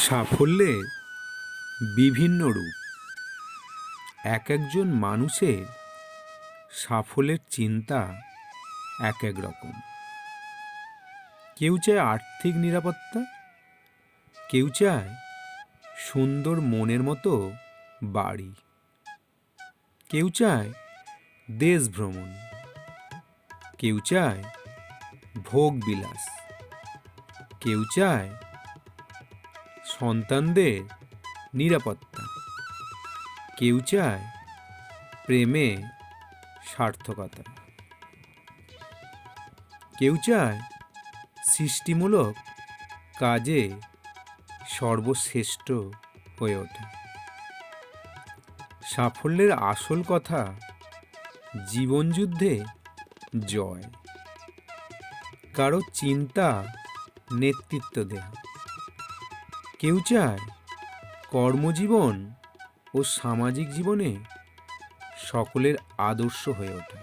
সাফল্যের বিভিন্ন রূপ। এক একজন মানুষের সাফল্যের চিন্তা এক এক রকম। কেউ চায় আর্থিক নিরাপত্তা, কেউ চায় সুন্দর মনের মতো বাড়ি, কেউ চায় দেশ ভ্রমণ, কেউ চায় ভোগ বিলাস, কেউ চায় সন্তানদের নিরাপত্তা, কেউ চায় প্রেমে সার্থকতা, কেউ চায় সৃষ্টিমূলক কাজে সর্বশ্রেষ্ঠ হয়ে ওঠা। সাফল্যের আসল কথা জীবনযুদ্ধে জয়। কারো চিন্তা নেতৃত্ব দেয়া, কেউ চায় কর্মজীবন ও সামাজিক জীবনে সকলের আদর্শ হয়ে ওঠা।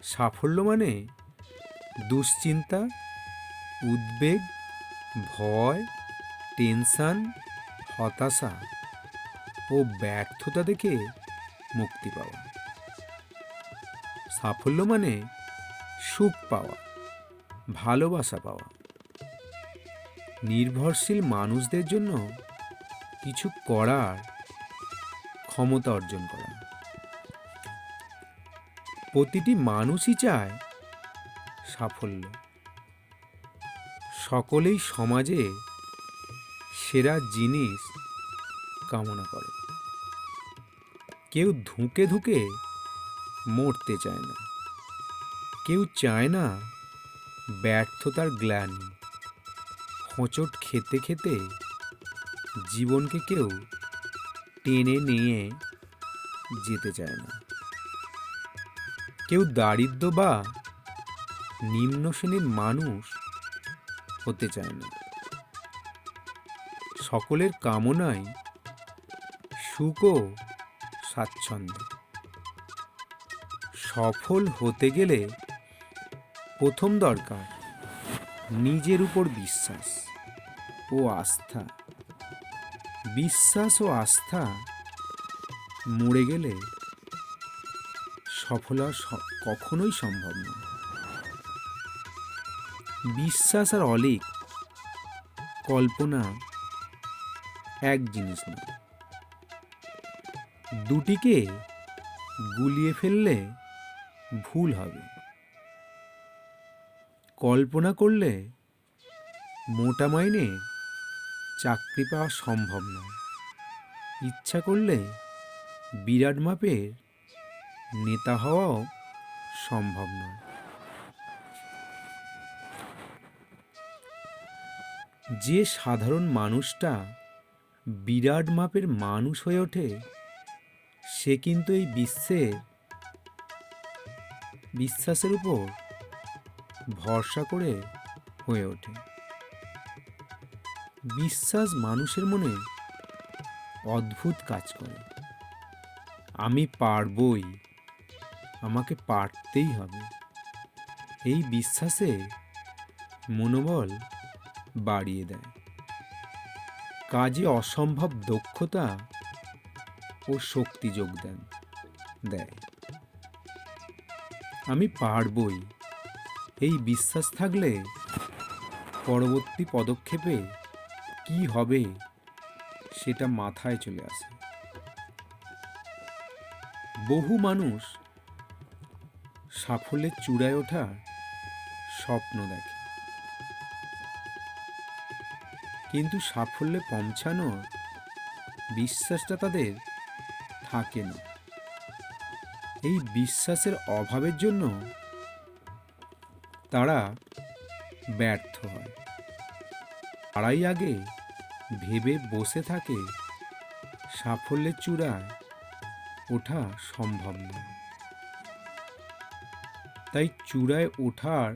সাফল্য মানে দুশ্চিন্তা, উদ্বেগ, ভয়, টেনশন, হতাশা ও ব্যর্থতা থেকে মুক্তি পাওয়া। সাফল্য মানে সুখ পাওয়া, ভালোবাসা পাওয়া, নির্ভরশীল মানুষদের জন্য কিছু করার ক্ষমতা অর্জন করা। প্রতিটি মানুষই চায় সাফল্য। সকলেই সমাজে সেরা জিনিস কামনা করে। কেউ ধুঁকে ধুঁকে মরতে চায় না, কেউ চায় না ব্যর্থতার গ্লানি। হোঁচট খেতে খেতে জীবনকে কেউ টেনে নিয়ে যেতে চায় না। কেউ দারিদ্র বা নিম্ন শ্রেণীর মানুষ হতে চায় না। সকলের কামনাই সুখ ও স্বাচ্ছন্দ্য। সফল হতে গেলে প্রথম দরকার নিজের উপর বিশ্বাস ও আস্থা। বিশ্বাস ও আস্থা মরে গেলে সফল হওয়া কখনোই সম্ভব নয়। বিশ্বাস আর অলীক কল্পনা এক জিনিস না। দুটিকে গুলিয়ে ফেললে ভুল হবে। কল্পনা করলে মোটা মাইনে চাকরি পাওয়া সম্ভব নয়। ইচ্ছা করলে বিরাট মাপের নেতা হওয়াও সম্ভব নয়। যে সাধারণ মানুষটা বিরাট মাপের মানুষ হয়ে ওঠে, সে কিন্তু এই বিশ্বাসের উপর ভরসা করে হয়ে ওঠে। বিশ্বাস মানুষের মনে অদ্ভুত কাজ করে। আমি পারবই, আমাকে পারতেই হবে। এই বিশ্বাসে মনোবল বাড়িয়ে দেয়। কাজে অসম্ভব দক্ষতা ও শক্তি যোগদান দেয়। আমি পারবই, এই বিশ্বাস থাকলে পরবর্তী পদক্ষেপে কি হবে সেটা মাথায় চলে আসে। বহু মানুষ সাফল্যের চূড়ায় ওঠার স্বপ্ন দেখে, কিন্তু সাফল্যে পৌঁছানোর বিশ্বাসটা তাদের থাকে না। এই বিশ্বাসের অভাবের জন্য তারা ব্যর্থ হয়। তারাই আগে ভেবে বসে থাকে সাফল্যের চূড়ায় ওঠা সম্ভব নয়। তাই চূড়ায় ওঠার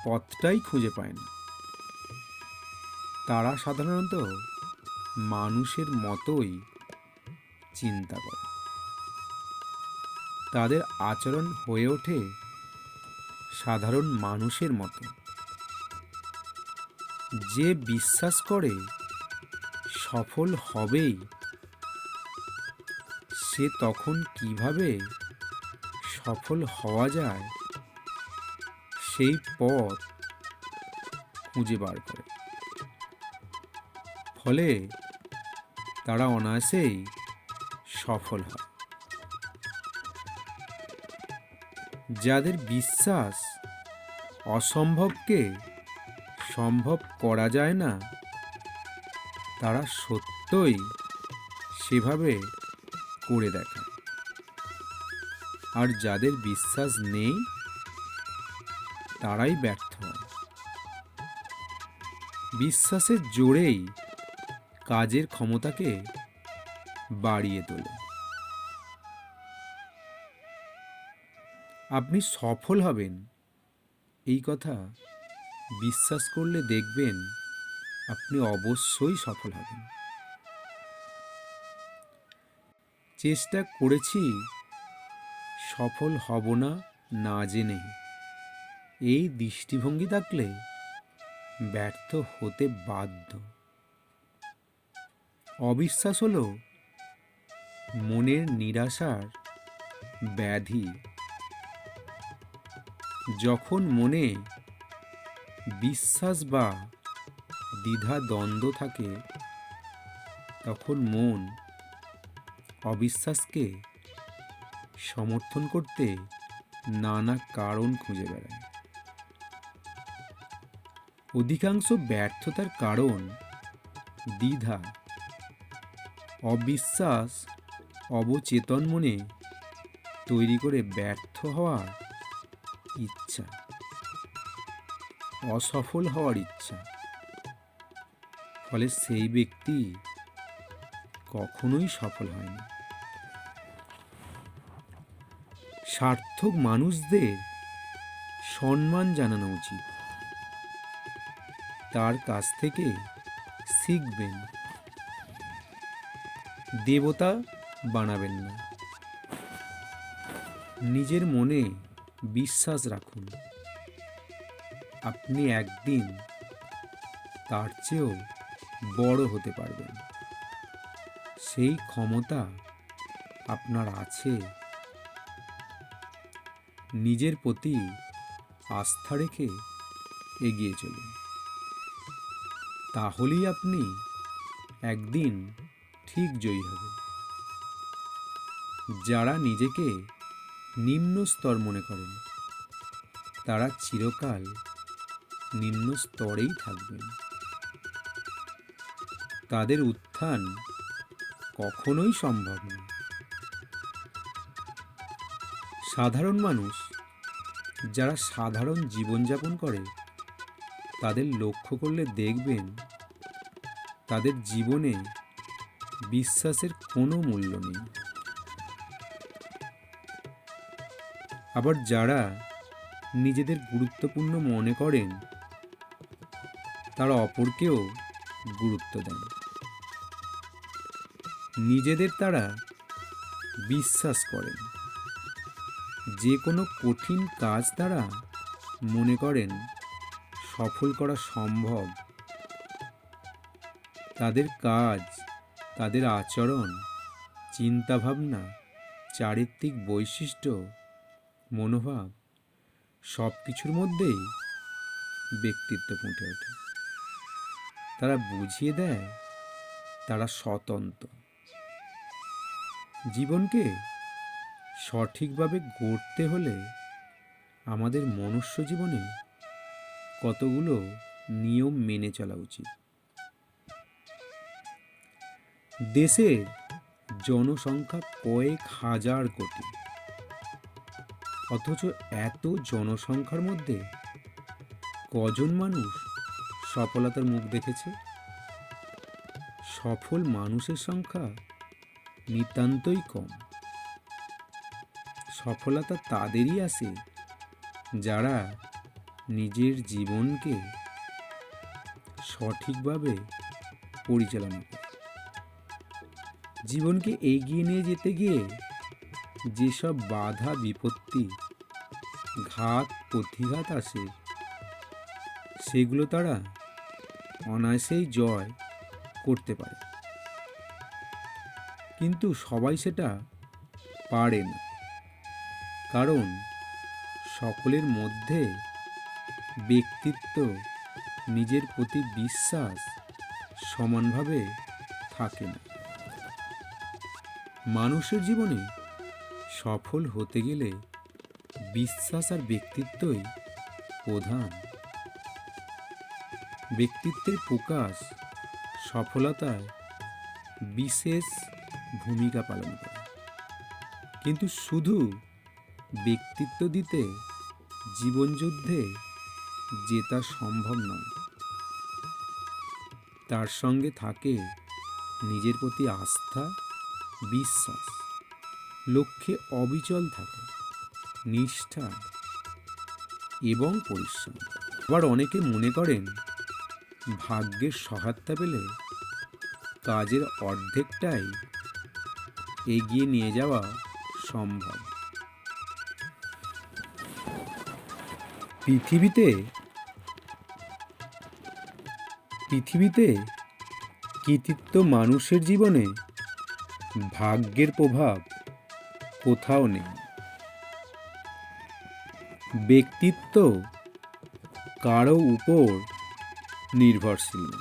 পথটাই খুঁজে পায় না। তারা সাধারণত মানুষের মতোই চিন্তা করে। তাদের আচরণ হয়ে ওঠে সাধারণ মানুষের মতো। যে বিশ্বাস করে সফল হবেই, সে তখন কিভাবে সফল হওয়া যায় সেই পথ খুঁজে বার করে। ফলে তারা অনায়াসেই সফল হয়। যাদের বিশ্বাস অসম্ভবকে সম্ভব করা যায় না, তারা সত্যই সেভাবে করে দেখায়। আর যাদের বিশ্বাস নেই, তারাই ব্যর্থ হয়। বিশ্বাসের জোরেই কাজের ক্ষমতাকে বাড়িয়ে তোলে। আপনি সফল হবেন এই কথা বিশ্বাস করলে দেখবেন আপনি অবশ্যই সফল হবেন। চেষ্টা করেছি, সফল হব না না জেনে, এই দৃষ্টিভঙ্গি থাকলে ব্যর্থ হতে বাধ্য। অবিশ্বাস হলো মনের নিরাশার ব্যাধি। যখন মনে বিশ্বাস বা দ্বিধা দ্বন্দ্ব থাকে, তখন মন অবিশ্বাসকে সমর্থন করতে নানা কারণ খুঁজে বেড়ায়। অধিকাংশ ব্যর্থতার কারণ দ্বিধা, অবিশ্বাস অবচেতন মনে তৈরি করে ব্যর্থ হওয়ার ইচ্ছা, অসফল হওয়ার ইচ্ছা। ফলে সেই ব্যক্তি কখনোই সফল হয় না। সার্থক মানুষদের সম্মান জানানো উচিত। তার কাছ থেকে শিখবেন, দেবতা বানাবেন না। নিজের মনে বিশ্বাস রাখুন, আপনি একদিন তার চেয়েও বড় হতে পারবেন। সেই ক্ষমতা আপনার আছে। নিজের প্রতি আস্থা রেখে এগিয়ে চলুন, তাহলেই আপনি একদিন ঠিক জয়ী হবেন। যারা নিজেকে নিম্ন স্তর মনে করেন, তারা চিরকাল নিম্ন স্তরেই থাকবেন। তাদের উত্থান কখনোই সম্ভব নয়। সাধারণ মানুষ যারা সাধারণ জীবনযাপন করে, তাদের লক্ষ্য করলে দেখবেন তাদের জীবনে বিশ্বাসের কোনো মূল্য নেই। আবার যারা নিজেদের গুরুত্বপূর্ণ মনে করেন, তারা অপরকেও গুরুত্ব দেন। নিজেদের তারা বিশ্বাস করেন। যে কোনো কঠিন কাজ তারা মনে করেন সফল করা সম্ভব। তাদের কাজ, তাদের আচরণ, চিন্তাভাবনা, চারিত্রিক বৈশিষ্ট্য, মনোভাব সব কিছুর মধ্যেই ব্যক্তিত্ব ফুটে ওঠে। তারা বুঝিয়ে দেয় তারা স্বতন্ত্র। জীবনকে সঠিকভাবে গড়তে হলে আমাদের মনুষ্য জীবনে কতগুলো নিয়ম মেনে চলা উচিত। দেশের জনসংখ্যা কয়েক হাজার কোটি, অথচ এত জনসংখ্যার মধ্যে কজন মানুষ সফলতার মুখ দেখেছে? সফল মানুষের সংখ্যা নিতান্তই কম। সফলতা তাদেরই আসে যারা নিজের জীবনকে সঠিকভাবে পরিচালনা করে। জীবনকে এগিয়ে নিয়ে যেতে গিয়ে যেসব বাধা বিপত্তি, ঘাত প্রতিঘাত আসে, সেগুলো তারা অনায়াসেই জয় করতে পারে, কিন্তু সবাই সেটা পারে না, কারণ সকলের মধ্যে ব্যক্তিত্ব, নিজের প্রতি বিশ্বাস সমানভাবে থাকে না। মানুষের জীবনে সফল হতে গেলে বিশ্বাস আর ব্যক্তিত্বই প্রধান। ব্যক্তিত্বের প্রকাশ সফলতায় বিশেষ ভূমিকা পালন করে, কিন্তু শুধু ব্যক্তিত্ব দিতে জীবনযুদ্ধে জেতা সম্ভব নয়। তার সঙ্গে থাকে নিজের প্রতি আস্থা, বিশ্বাস, লক্ষ্যে অবিচল থাকা, নিষ্ঠা এবং পরিশ্রম। আবার অনেকে মনে করেন ভাগ্যের সহায়তা পেলে কাজের অর্ধেকটাই এগিয়ে নিয়ে যাওয়া সম্ভব। পৃথিবীতে কৃতিত্ব মানুষের জীবনে ভাগ্যের প্রভাব কোথাও নেই। ব্যক্তিত্ব কারো উপর নির্ভরশীল না।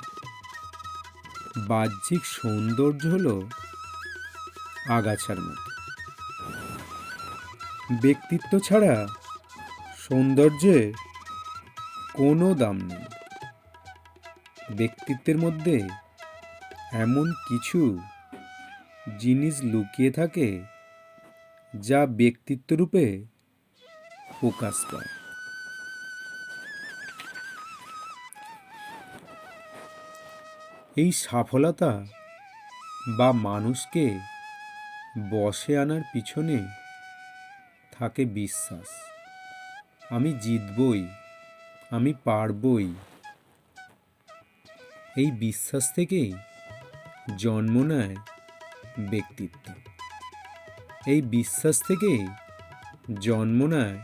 বাহ্যিক সৌন্দর্য হলো আগাছার মতো, ব্যক্তিত্ব ছাড়া সৌন্দর্যের কোনো দাম নেই। ব্যক্তিত্বের মধ্যে এমন কিছু জিনিস লুকিয়ে থাকে যা ব্যক্তিত্ব রূপে প্রকাশ পায়। এই সফলতা বা মানুষকে বশে আনার পিছনে থাকে বিশ্বাস, আমি জিতবই, আমি পারবই। এই বিশ্বাস থেকেই জন্ম নেয় ব্যক্তিত্ব। এই বিশ্বাস থেকেই জন্ম নেয়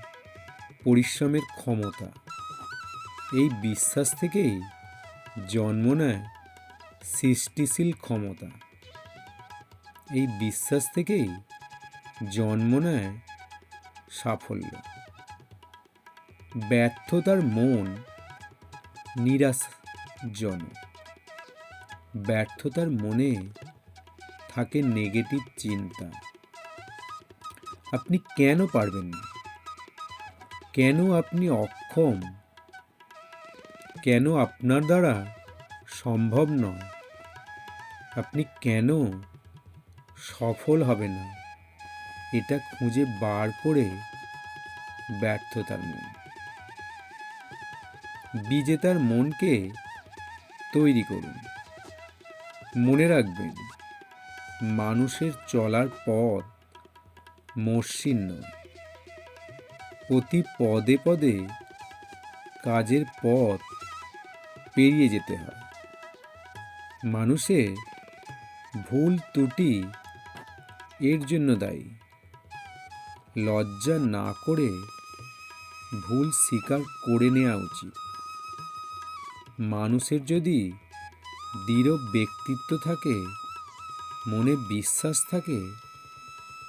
পরিশ্রমের ক্ষমতা। এই বিশ্বাস থেকেই জন্ম নেয় সৃষ্টিশীল ক্ষমতা। এই বিশ্বাস থেকেই জন্ম নেয় সাফল্য। ব্যর্থতার মন নিরাশজনক। ব্যর্থতার মনে থাকে নেগেটিভ চিন্তা। আপনি কেন পারবেন না? কেন আপনি অক্ষম? কেন আপনার দ্বারা সম্ভব নয়? আপনি কেন সফল হবেন না? এটা খুঁজে বার করে ব্যর্থতার মন। বিজেতার মনকে তৈরি করুন। মনে রাখবেন, মানুষের চলার পথ মসৃণ নয়। প্রতি পদে পদে কাজের পথ পেরিয়ে যেতে হয়। মানুষের ভুল ত্রুটি এর জন্য দায়ী। লজ্জা না করে ভুল স্বীকার করে নেওয়া উচিত। মানুষের যদি দৃঢ় ব্যক্তিত্ব থাকে, মনে বিশ্বাস থাকে,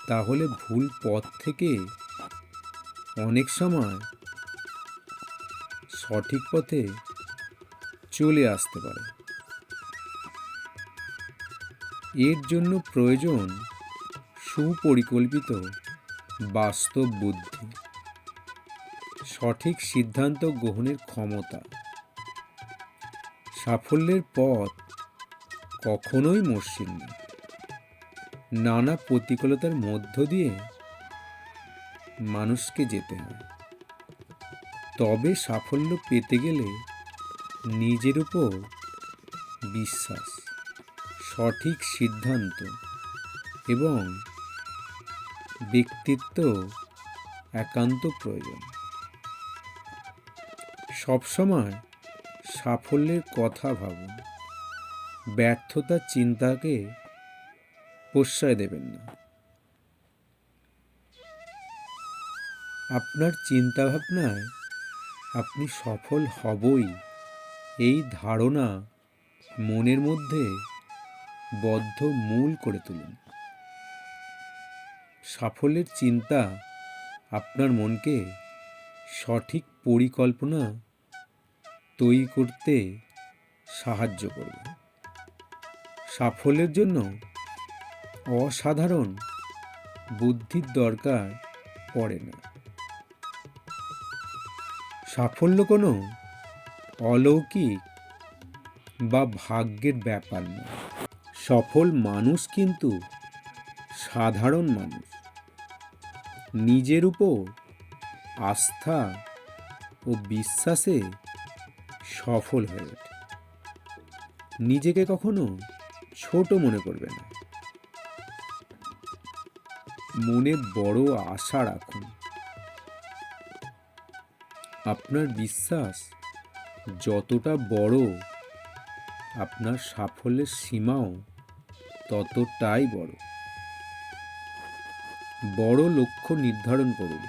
তাহলে ভুল পথ থেকে অনেক সময় সঠিক পথে চলে আসতে পারে। এর জন্য প্রয়োজন সুপরিকল্পিত বাস্তব বুদ্ধি, সঠিক সিদ্ধান্ত গ্রহণের ক্ষমতা। সাফল্যের পথ কখনোই মসৃণ না। নানা প্রতিকূলতার মধ্য দিয়ে মানুষকে যেতে হয়। তবে সাফল্য পেতে গেলে নিজের উপর বিশ্বাস, সঠিক সিদ্ধান্ত এবং ব্যক্তিত্ব একান্ত প্রয়োজন। সবসময় সাফল্যের কথা ভাবুন, ব্যর্থতার চিন্তাকে প্রশ্রয় দেবেন না। আপনার চিন্তাভাবনায় আপনি সফল হবই, এই ধারণা মনের মধ্যে বদ্ধ মূল করে তুলুন। সাফল্যের চিন্তা আপনার মনকে সঠিক পরিকল্পনা তৈরি করতে সাহায্য করবে। সাফল্যের জন্য অসাধারণ বুদ্ধির দরকার পড়ে না। সাফল্য কোনো অলৌকিক বা ভাগ্যের ব্যাপার না। সফল মানুষ কিন্তু সাধারণ মানুষ, নিজের উপর আস্থা ও বিশ্বাসে সফল হয়ে ওঠে। নিজেকে কখনো ছোট মনে করবে না, মনে বড় আশা রাখুন। আপনার বিশ্বাস যতটা বড়, আপনার সাফল্যের সীমাও ততটাই বড়। বড় লক্ষ্য নির্ধারণ করুন,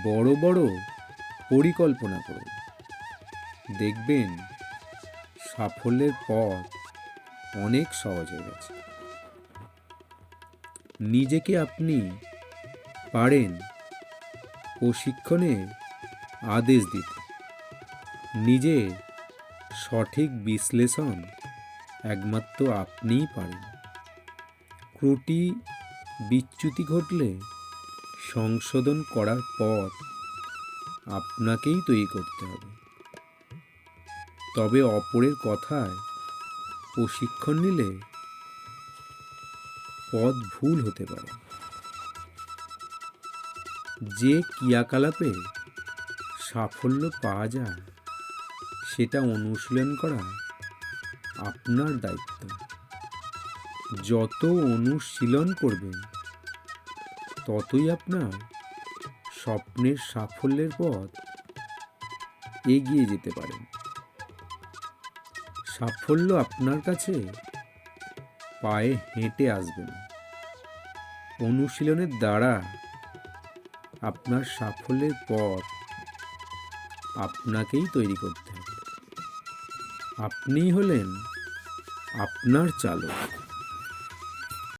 বড় বড় পরিকল্পনা করুন। দেখবেন সাফল্যের পথ অনেক সহজ হয়ে গেছে। নিজেকে আপনি পারেন প্রশিক্ষণের আদেশ দিতে। নিজের সঠিক বিশ্লেষণ একমাত্র আপনিই পারেন। ত্রুটি বিচ্যুতি ঘটলে সংশোধন করার পথ আপনাকেই তৈরি করতে হবে। তবে অপরের কথায় প্রশিক্ষণ নিলে পথ ভুল হতে পারে। যে ক্রিয়াকলাপে সাফল্য পাওয়া যায় সেটা অনুশীলন করা আপনার দায়িত্ব। যত অনুশীলন করবেন ততই আপনার স্বপ্নের সাফল্যের পথ এগিয়ে যেতে পারেন। সাফল্য আপনার কাছে পায়ে হেঁটে আসবে না। অনুশীলনের দ্বারা আপনার সাফল্যের পথ আপনাকেই তৈরি করতে হবে। আপনিই হলেন আপনার চালক।